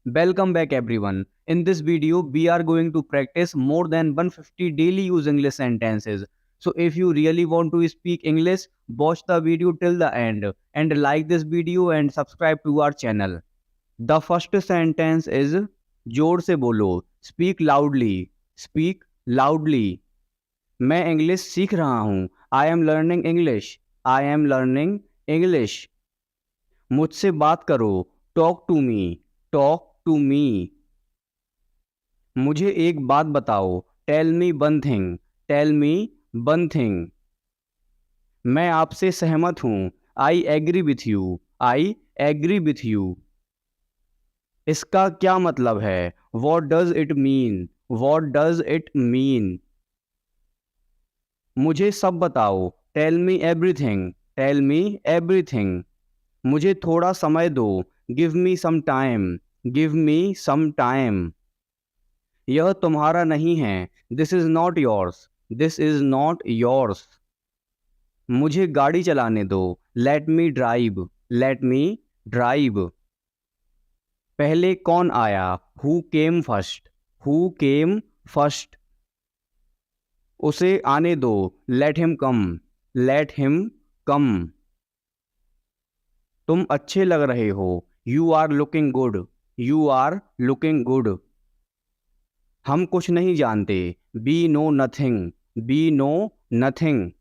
Welcome back everyone. In this video, we are going to practice more than 150 daily use English sentences. So if you really want to speak English, watch the video till the end and like this video and subscribe to our channel. The first sentence is जोर से बोलो. Speak loudly. Speak loudly. मैं English सीख रहा हूँ. I am learning English. I am learning English. मुझसे बात करो. Talk to me. Talk to me. मुझे एक बात बताओ. Tell me one thing. Tell me one thing. मैं आपसे सहमत हूँ. I agree with you. I agree with you. इसका क्या मतलब है. What does it mean. What does it mean. मुझे सब बताओ. Tell me everything. Tell me everything. मुझे थोड़ा समय दो. Give me some time. Give me some time. यह तुम्हारा नहीं है. This is not yours. This is not yours. मुझे गाड़ी चलाने दो. Let me drive. Let me drive. पहले कौन आया. Who came first. Who came first. उसे आने दो. Let him come. Let him come. तुम अच्छे लग रहे हो. You are looking good. You are looking good. हम कुछ नहीं जानते. We know nothing. We know nothing.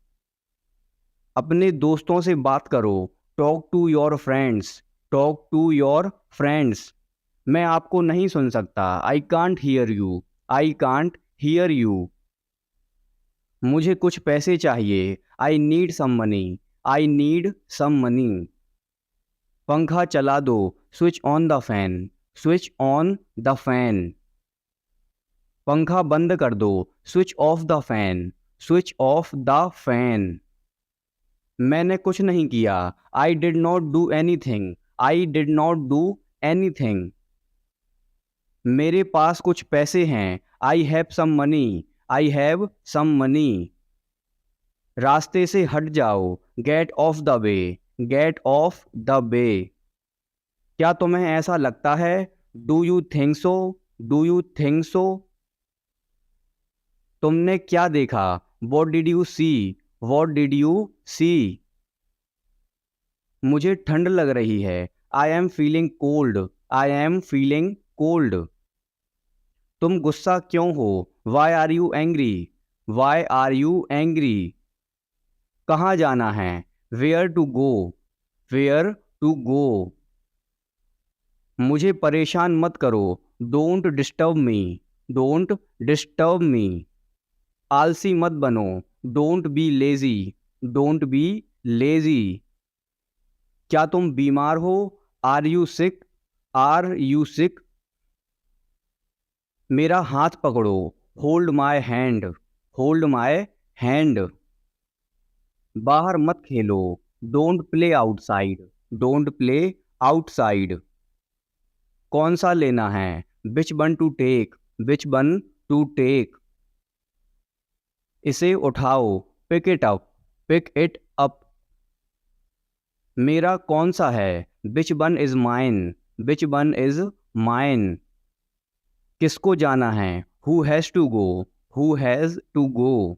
अपने दोस्तों से बात करो. Talk to your friends. Talk to your friends. मैं आपको नहीं सुन सकता. I can't hear you. I can't hear you. मुझे कुछ पैसे चाहिए. I need some money. I need some money. पंखा चला दो. Switch on the fan. Switch on the fan. पंखा बंद कर दो. Switch off the fan. Switch off the fan. मैंने कुछ नहीं किया. I did not do anything. I did not do anything. मेरे पास कुछ पैसे हैं. आई have some money. I have some money. रास्ते से हट जाओ. Get off the way. Get off the way. क्या तुम्हें ऐसा लगता है. Do you think so. Do you think so. तुमने क्या देखा. What did you see. What did you see. मुझे ठंड लग रही है. I am feeling cold. I am feeling cold. तुम गुस्सा क्यों हो. Why are you angry. Why are you angry. कहाँ जाना है. Where to go. Where to go. मुझे परेशान मत करो. Don't disturb me. Don't disturb me. आलसी मत बनो. Don't be lazy. Don't be lazy. क्या तुम बीमार हो. Are you sick. Are you sick. मेरा हाथ पकड़ो. Hold my hand. Hold my hand. बाहर मत खेलो. Don't play outside. Don't play outside. कौन सा लेना है. Which one to take. Which one to take. इसे उठाओ. Pick it up. Pick it up. मेरा कौन सा है. Which one is mine. Which one is mine. किसको जाना है. Who has to go. Who has to go.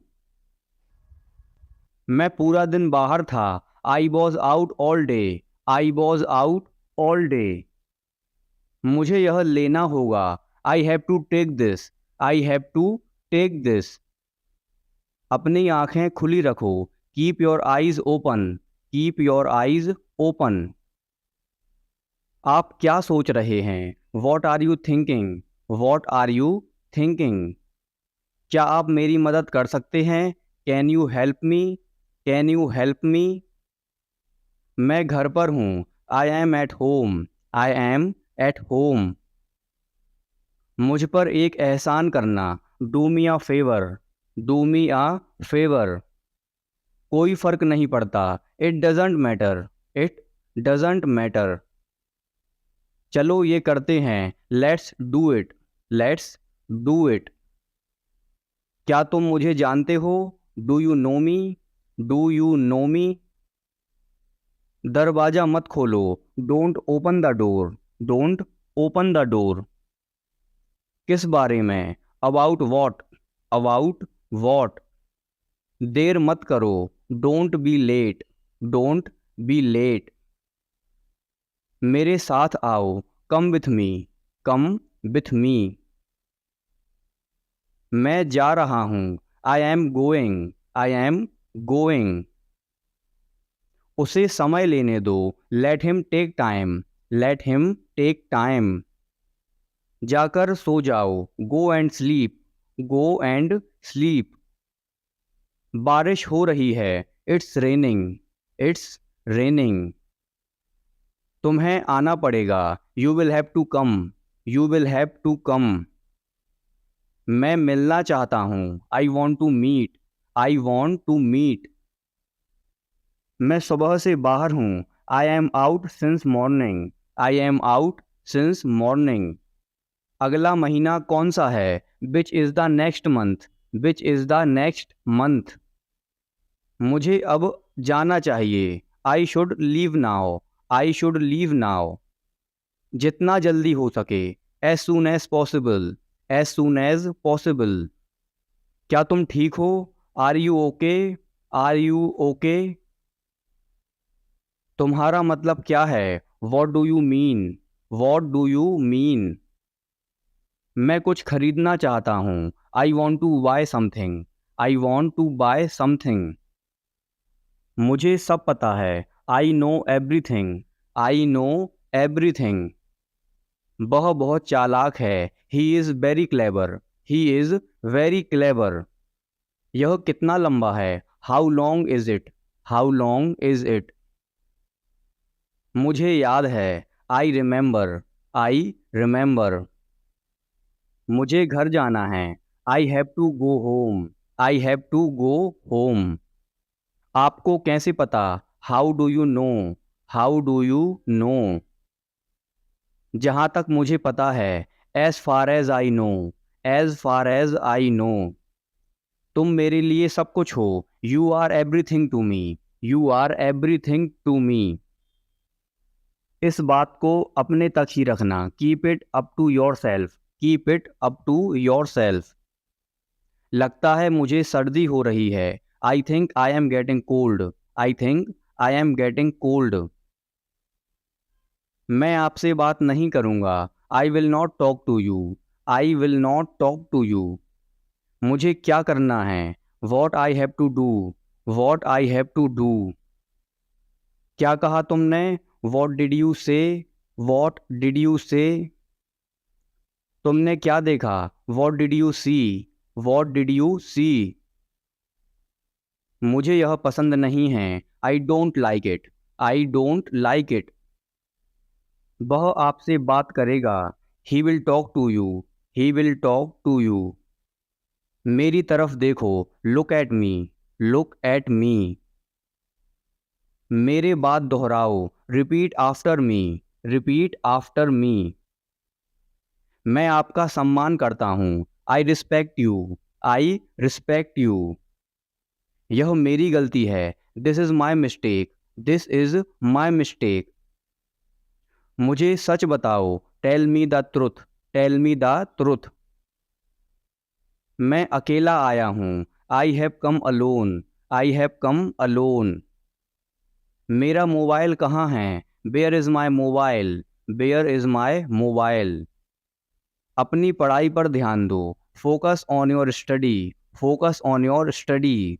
मैं पूरा दिन बाहर था. I was out all day. I was out all day. मुझे यह लेना होगा. I have to take this. I have to take this. अपनी आंखें खुली रखो. Keep your eyes open. Keep your eyes open. आप क्या सोच रहे हैं. What are you thinking. What are you thinking. क्या आप मेरी मदद कर सकते हैं. Can you help me. Can you help me. मैं घर पर हूँ. I am at home. I am at home. मुझ पर एक एहसान करना. Do me a favour. Do me a favour. कोई फर्क नहीं पड़ता. It doesn't matter. It doesn't matter. चलो ये करते हैं. Let's do it. Let's do it. क्या तुम मुझे जानते हो. Do you know me. Do you know me. दरवाज़ा मत खोलो. Don't open the door. Don't open the door. किस बारे में? About what, about what. देर मत करो, don't be late, don't be late. मेरे साथ आओ, come with me, come with me. मैं जा रहा हूँ, I am going, I am going. उसे समय लेने दो, let him take time, let him take time. जाकर सो जाओ, go and sleep, go and sleep. बारिश हो रही है, इट्स रेनिंग, इट्स रेनिंग। तुम्हें आना पड़ेगा, you will have to come, you will have to come. मैं मिलना चाहता हूँ, I want to meet, I want to meet. मैं सुबह से बाहर हूँ, I am out since morning, I am out since morning. अगला महीना कौन सा है? Which is the next month, which is the next month. मुझे अब जाना चाहिए, I should leave now, I should leave now. जितना जल्दी हो सके, as soon as possible, as soon as possible. क्या तुम ठीक हो? Are you okay, are you okay. तुम्हारा मतलब क्या है? What do you mean, what do you mean. मैं कुछ खरीदना चाहता हूँ, I want to buy something, I want to buy something. मुझे सब पता है, I know everything, I know everything. वह बहुत चालाक है, he is very clever, he is very clever. यह कितना लंबा है? How long is it, how long is it. मुझे याद है, आई रिमेंबर, आई रिमेंबर। मुझे घर जाना है, I have to go home, I have to go home. आपको कैसे पता? How do you know, how do you know. जहाँ तक मुझे पता है, as far as I know, as far as I know. तुम मेरे लिए सब कुछ हो, you are everything to me, you are everything to me. इस बात को अपने तक ही रखना, keep it up to yourself, keep it up to yourself. लगता है मुझे सर्दी हो रही है, I think I am getting cold, I think I am getting cold. मैं आपसे बात नहीं करूँगा, I will not talk to you, I will not talk to you. मुझे क्या करना है? What I have to do, what I have to do. क्या कहा तुमने? What did you say, what did you say. तुमने क्या देखा? What did you see, what did you see. मुझे यह पसंद नहीं है, I don't like it, I don't like it. वह आपसे बात करेगा, he will talk to you, he will talk to you. मेरी तरफ देखो, look at me, look at me. मेरे बाद दोहराओ, repeat after me, repeat after me. मैं आपका सम्मान करता हूँ, I respect you, I respect you. यह मेरी गलती है, this is my mistake, this is my mistake. मुझे सच बताओ, tell me the truth, tell me the truth. मैं अकेला आया हूँ, I have come alone, I have come alone. मेरा मोबाइल कहाँ है? Where is my mobile, where is my mobile. अपनी पढ़ाई पर ध्यान दो, focus on your study, focus on your study.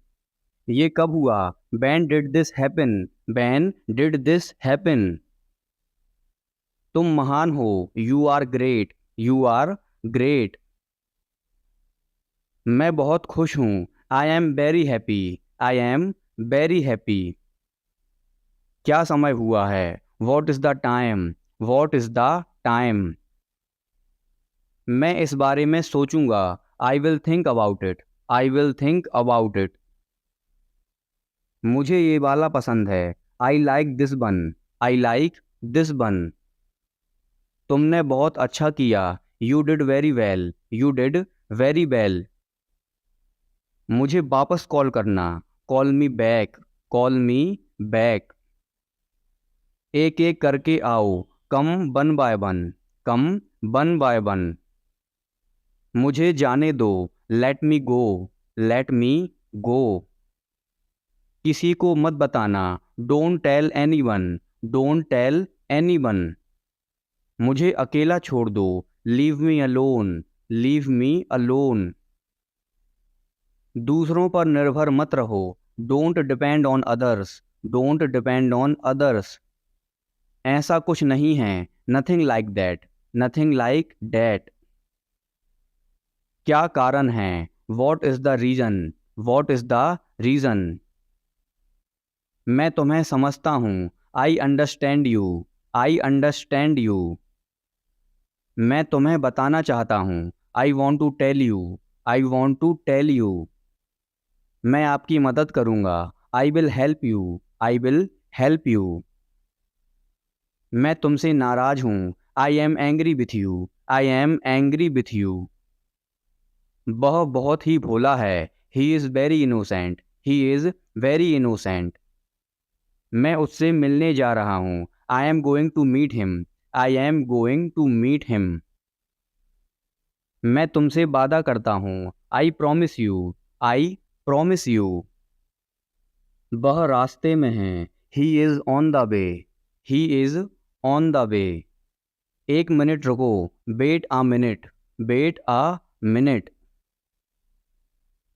ये कब हुआ? When did this happen, when did this happen. तुम महान हो, you are great, you are great. मैं बहुत खुश हूँ, I am very happy, I am very happy. क्या समय हुआ है? What is the time, what is the time. मैं इस बारे में सोचूंगा, I will think about it, I will think about it. मुझे ये वाला पसंद है, आई लाइक दिस बन, आई लाइक दिस बन। तुमने बहुत अच्छा किया, you did very well, you did very well. मुझे वापस कॉल करना, call me back, call me back. एक एक करके आओ, come one by one, come one by one. मुझे जाने दो, लेट मी गो, लेट मी गो। किसी को मत बताना, don't tell anyone, don't tell anyone. मुझे अकेला छोड़ दो, leave me alone, leave me alone. दूसरों पर निर्भर मत रहो, don't depend on others, don't depend on others. ऐसा कुछ नहीं है, nothing like that, nothing like that. क्या कारण है, what is the reason, what is the reason. मैं तुम्हें समझता हूँ, I understand you, I understand you. मैं तुम्हें बताना चाहता हूँ, I want to tell you, I want to tell you. मैं आपकी मदद करूँगा, I will help you, I will help you. मैं तुमसे नाराज हूँ, I am angry with you, I am angry with you. वह बहुत ही भोला है, he is very innocent, he is very innocent. मैं उससे मिलने जा रहा हूँ, I am going to meet him, I am going to meet him. मैं तुमसे वादा करता हूँ, I promise you, I promise you. वह रास्ते में है, he is on the way, he is on the way. एक मिनट रुको, wait a minute, wait a minute.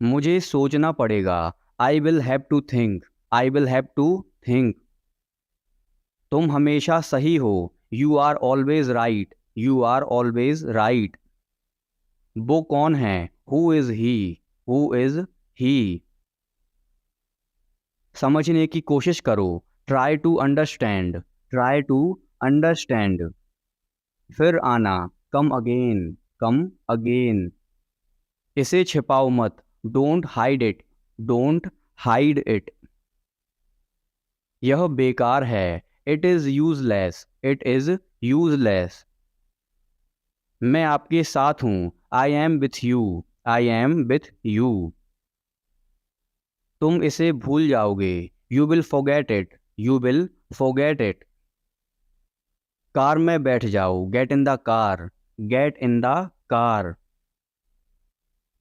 मुझे सोचना पड़ेगा, I will have to think, I will have to think. तुम हमेशा सही हो, you are always right, you are always right. वो कौन है, who is he, who is he. समझने की कोशिश करो, try to understand, try to understand. फिर आना, कम अगेन, कम अगेन। इसे छिपाओ मत, don't hide it, don't hide it. यह बेकार है, it is useless, it is useless. मैं आपके साथ हूँ, I am with you, I am with you. तुम इसे भूल जाओगे, you will forget it, you will forget it. Car में बैठ जाओ, get in the car, get in the car.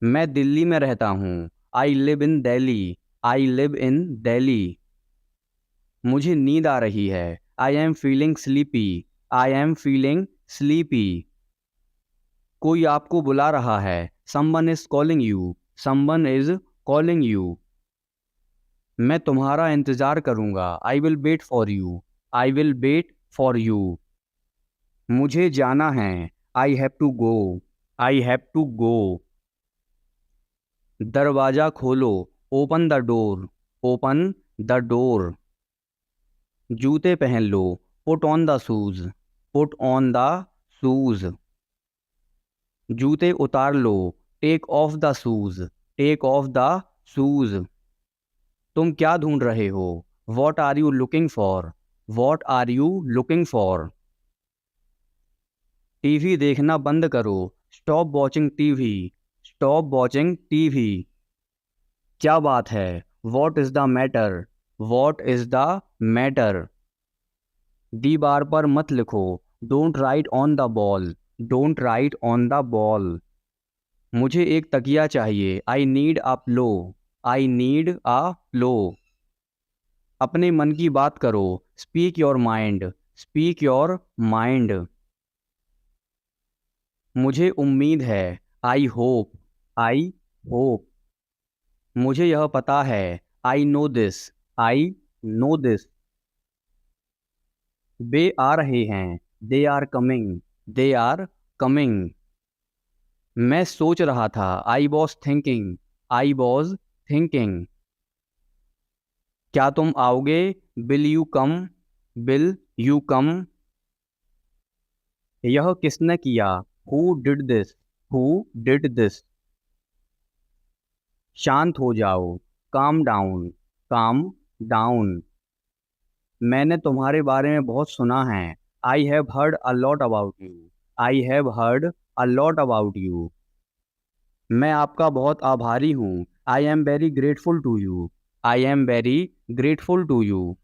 मैं दिल्ली में रहता हूँ, आई live in Delhi, I live in Delhi. मुझे नींद आ रही है, I am feeling sleepy, I am feeling sleepy. कोई आपको बुला रहा है, someone is calling you, someone is calling you. मैं तुम्हारा इंतज़ार करूँगा, I will wait for you, I will wait for you. मुझे जाना है, I have to go, I have to go. दरवाज़ा खोलो, open the door, open the door. जूते पहन लो, put on the shoes, put on the shoes. जूते उतार लो, take off the shoes, take off the shoes. तुम क्या ढूंढ रहे हो, what are you looking for, what are you looking for. TV देखना बंद करो, stop watching TV, stop watching TV. क्या बात है, what is the matter, what is the matter. दीवार पर मत लिखो, don't write on the wall, don't write on the wall. मुझे एक तकिया चाहिए, I need a pillow, I need a pillow. अपने मन की बात करो, speak your mind, speak your mind. मुझे उम्मीद है, आई होप, आई होप। मुझे यह पता है, I know this, I know this. वे आ रहे हैं, they are coming, they are coming. मैं सोच रहा था, I was thinking, I was thinking. क्या तुम आओगे, will you come, will you come. यह किसने किया, who did this, who did this. शांत हो जाओ, काम डाउन, काम डाउन। मैंने तुम्हारे बारे में बहुत सुना है, I have heard a lot about you, I have heard a lot about you. मैं आपका बहुत आभारी हूँ, I am very grateful to you, I am very grateful to you.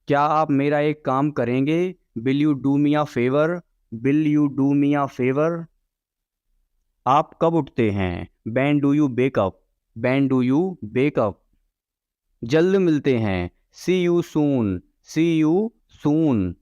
क्या आप मेरा एक काम करेंगे, will you do me a favour, will you do me a favour? आप कब उठते हैं? When do you wake up? When do you wake up? जल्द मिलते हैं, सी you soon, C you soon.